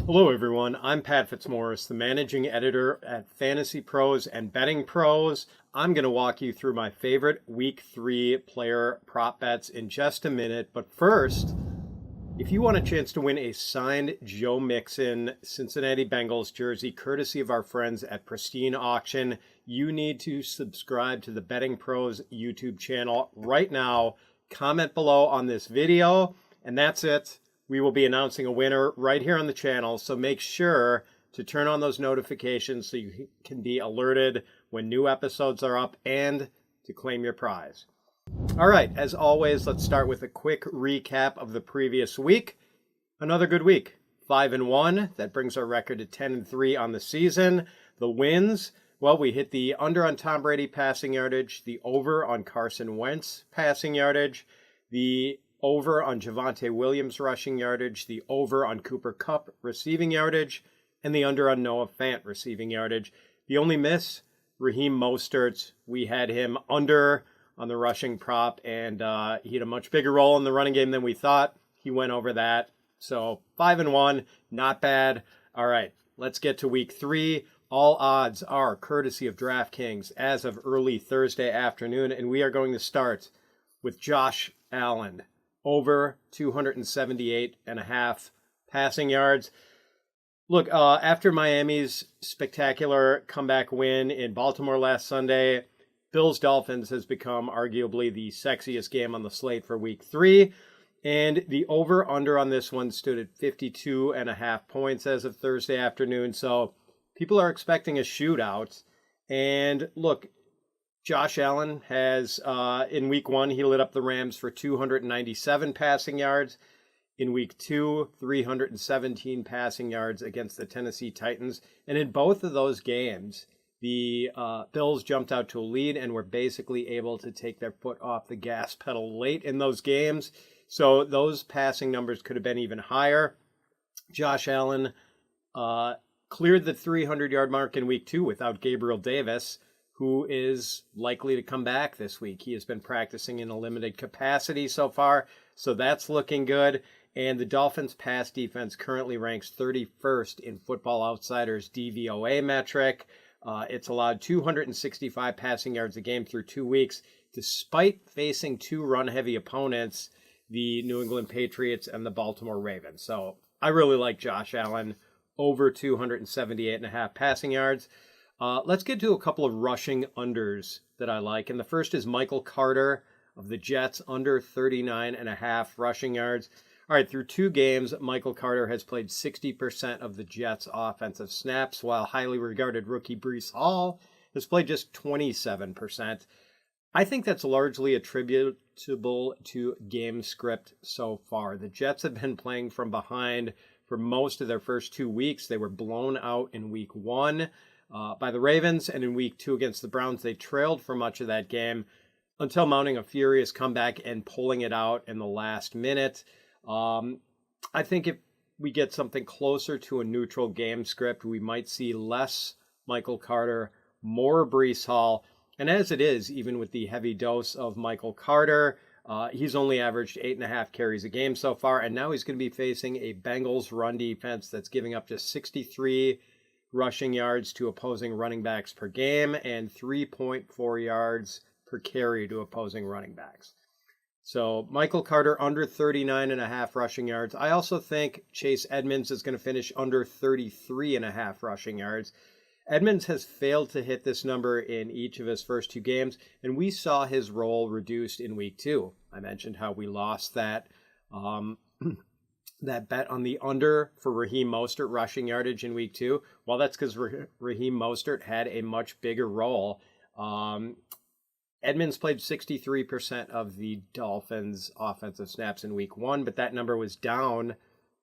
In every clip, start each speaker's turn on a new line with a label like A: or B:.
A: Hello everyone, I'm Pat Fitzmaurice, the managing editor at Fantasy Pros and Betting Pros. I'm going to walk you through my favorite Week 3 player prop bets in just a minute, but first, if you want a chance to win a signed Joe Mixon Cincinnati Bengals jersey courtesy of our friends at Pristine Auction, you need to subscribe to the Betting Pros YouTube channel right now. Comment below on this video, and that's it. We will be announcing a winner right here on the channel, so make sure to turn on those notifications so you can be alerted when new episodes are up and to claim your prize. All right, as always, let's start with a quick recap of the previous week. Another good week, 5-1. That brings our record to 10-3 on the season. The wins, well, we hit the under on Tom Brady passing yardage, the over on Carson Wentz passing yardage, the over on Javonte Williams rushing yardage, the over on Cooper Kupp receiving yardage, and the under on Noah Fant receiving yardage. The only miss, Raheem Mostert. We had him under on the rushing prop, and he had a much bigger role in the running game than we thought. He went over that. So 5-1, not bad. All right, let's get to week 3. All odds are courtesy of DraftKings as of early Thursday afternoon, and we are going to start with Josh Allen. Over 278.5 passing yards. Look, after Miami's spectacular comeback win in Baltimore last Sunday, Bills-Dolphins has become arguably the sexiest game on the slate for week 3. And the over-under on this one stood at 52.5 points as of Thursday afternoon. So people are expecting a shootout. And look, Josh Allen has, in week 1, he lit up the Rams for 297 passing yards. In week 2, 317 passing yards against the Tennessee Titans. And in both of those games, the Bills jumped out to a lead and were basically able to take their foot off the gas pedal late in those games. So those passing numbers could have been even higher. Josh Allen cleared the 300-yard mark in week 2 without Gabriel Davis, who is likely to come back this week. He has been practicing in a limited capacity so far, so that's looking good. And the Dolphins' pass defense currently ranks 31st in Football Outsiders' DVOA metric. It's allowed 265 passing yards a game through 2 weeks, despite facing 2 run-heavy opponents, the New England Patriots and the Baltimore Ravens. So I really like Josh Allen, over 278.5 passing yards. Let's get to a couple of rushing unders that I like. And the first is Michael Carter of the Jets, under 39.5 rushing yards. All right, through 2 games, Michael Carter has played 60% of the Jets' offensive snaps, while highly regarded rookie Breece Hall has played just 27%. I think that's largely attributable to game script so far. The Jets have been playing from behind for most of their first 2 weeks. They were blown out in week 1. By the Ravens, and in week 2 against the Browns, they trailed for much of that game until mounting a furious comeback and pulling it out in the last minute. I think if we get something closer to a neutral game script, we might see less Michael Carter, more Breece Hall. And as it is, even with the heavy dose of Michael Carter, he's only averaged 8.5 carries a game so far, and now he's going to be facing a Bengals run defense that's giving up just 63 rushing yards to opposing running backs per game and 3.4 yards per carry to opposing running backs. So Michael Carter under 39.5 rushing yards. I also think Chase Edmonds is going to finish under 33.5 rushing yards. Edmonds has failed to hit this number in each of his first 2 games, and we saw his role reduced in week 2. I mentioned how we lost that that bet on the under for Raheem Mostert rushing yardage in week 2. Well, that's because Raheem Mostert had a much bigger role. Edmonds played 63% of the Dolphins' offensive snaps in week 1, but that number was down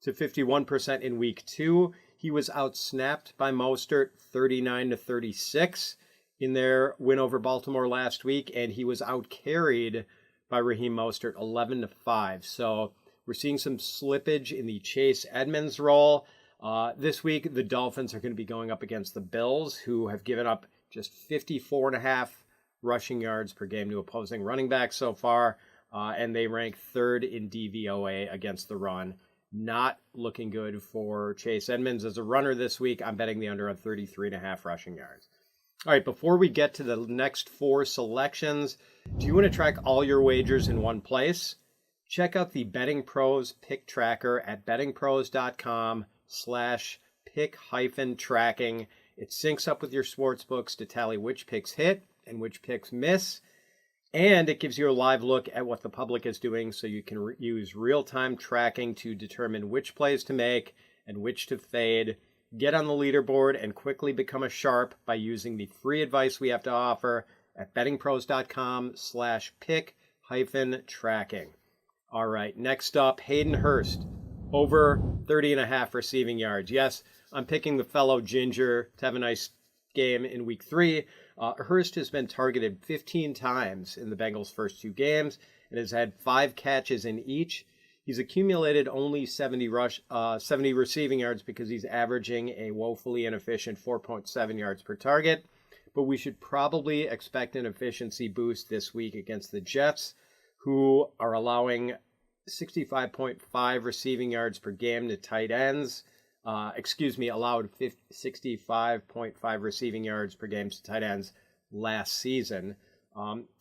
A: to 51% in week 2. He was outsnapped by Mostert 39-36 in their win over Baltimore last week, and he was outcarried by Raheem Mostert 11-5. So we're seeing some slippage in the Chase Edmonds role. This week, the Dolphins are going to be going up against the Bills, who have given up just 54.5 rushing yards per game to opposing running backs so far, and they rank 3rd in DVOA against the run. Not looking good for Chase Edmonds as a runner this week. I'm betting the under on 33.5 rushing yards. All right, before we get to the next 4 selections, do you want to track all your wagers in one place? Check out the Betting Pros pick tracker at bettingpros.com/pick-hyphen tracking. It syncs up with your sports books to tally which picks hit and which picks miss. And it gives you a live look at what the public is doing so you can use real-time tracking to determine which plays to make and which to fade. Get on the leaderboard and quickly become a sharp by using the free advice we have to offer at bettingpros.com/pick-hyphen tracking. All right, next up, Hayden Hurst, over 30.5 receiving yards. Yes, I'm picking the fellow Ginger to have a nice game in week 3. Hurst has been targeted 15 times in the Bengals' first 2 games and has had 5 catches in each. He's accumulated only 70 receiving yards because he's averaging a woefully inefficient 4.7 yards per target. But we should probably expect an efficiency boost this week against the Jets, who are allowing 65.5 receiving yards per game to tight ends. Allowed 65.5 receiving yards per game to tight ends last season.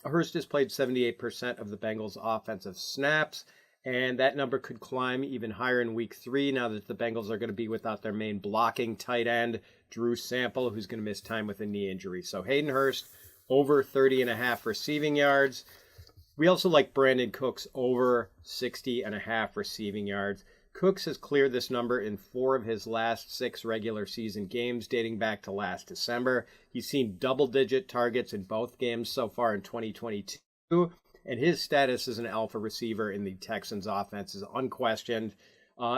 A: Hurst has played 78% of the Bengals' offensive snaps, and that number could climb even higher in week 3 now that the Bengals are going to be without their main blocking tight end, Drew Sample, who's going to miss time with a knee injury. So Hayden Hurst, over 30.5 receiving yards. We also like Brandon Cooks over 60.5 receiving yards. Cooks has cleared this number in 4 of his last 6 regular season games dating back to last December. He's seen double-digit targets in both games so far in 2022, and his status as an alpha receiver in the Texans offense is unquestioned.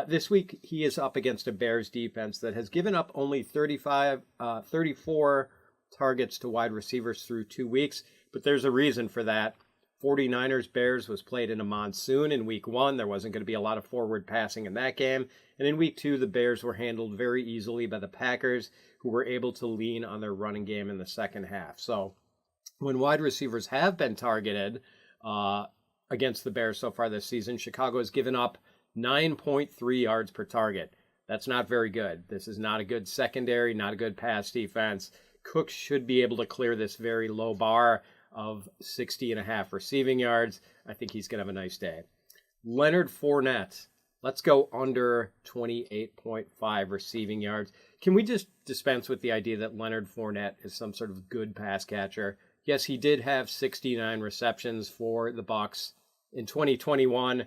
A: This week, he is up against a Bears defense that has given up only 34 targets to wide receivers through 2 weeks, but there's a reason for that. 49ers-Bears was played in a monsoon in week 1. There wasn't going to be a lot of forward passing in that game. And in week 2, the Bears were handled very easily by the Packers, who were able to lean on their running game in the second half. So when wide receivers have been targeted against the Bears so far this season, Chicago has given up 9.3 yards per target. That's not very good. This is not a good secondary, not a good pass defense. Cooks should be able to clear this very low bar of 60.5 receiving yards. I think he's going to have a nice day. Leonard Fournette, let's go under 28.5 receiving yards. Can we just dispense with the idea that Leonard Fournette is some sort of good pass catcher? Yes, he did have 69 receptions for the Bucs in 2021,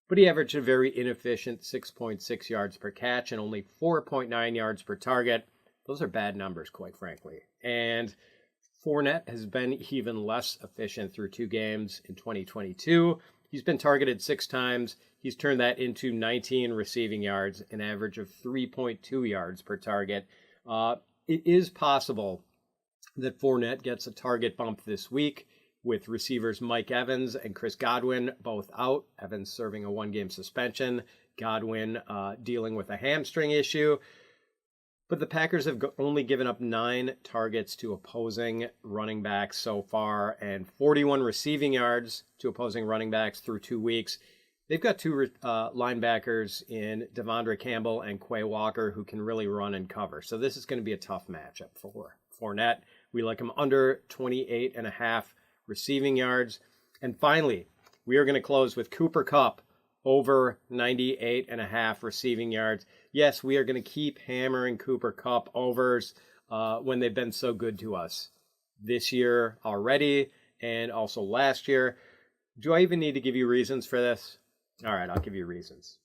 A: but he averaged a very inefficient 6.6 yards per catch and only 4.9 yards per target. Those are bad numbers, quite frankly. And Fournette has been even less efficient through 2 games in 2022. He's been targeted 6 times. He's turned that into 19 receiving yards, an average of 3.2 yards per target. It is possible that Fournette gets a target bump this week with receivers Mike Evans and Chris Godwin both out. Evans serving a 1-game suspension. Godwin dealing with a hamstring issue. But the Packers have only given up 9 targets to opposing running backs so far and 41 receiving yards to opposing running backs through 2 weeks. They've got 2 linebackers in Devondre Campbell and Quay Walker who can really run and cover. So this is going to be a tough matchup for Fournette. We like him under 28.5 receiving yards. And finally, we are going to close with Cooper Kupp over 98.5 receiving yards. Yes, we are going to keep hammering Cooper Kupp overs when they've been so good to us this year already and also last year. Do I even need to give you reasons for this? All right, I'll give you reasons.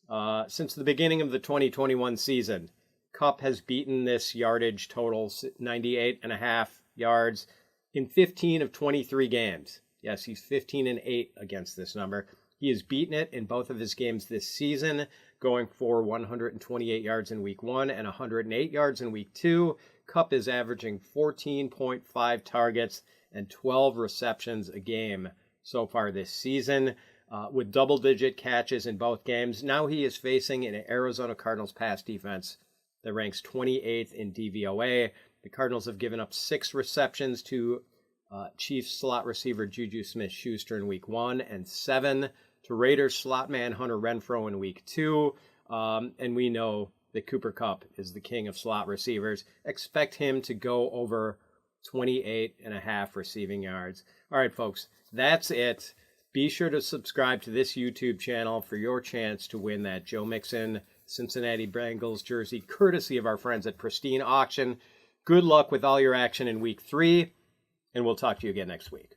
A: Since the beginning of the 2021 season, Kupp has beaten this yardage total, 98.5 yards, in 15 of 23 games. Yes, he's 15-8 against this number. He has beaten it in both of his games this season, going for 128 yards in week 1 and 108 yards in week 2. Kupp is averaging 14.5 targets and 12 receptions a game so far this season, with double-digit catches in both games. Now he is facing an Arizona Cardinals pass defense that ranks 28th in DVOA. The Cardinals have given up 6 receptions to Chiefs slot receiver Juju Smith-Schuster in week 1 and 7 to Raiders slot man Hunter Renfrow in week 2. And we know that Cooper Kupp is the king of slot receivers. Expect him to go over 28.5 receiving yards. All right, folks, that's it. Be sure to subscribe to this YouTube channel for your chance to win that Joe Mixon Cincinnati Bengals jersey, courtesy of our friends at Pristine Auction. Good luck with all your action in week 3, and we'll talk to you again next week.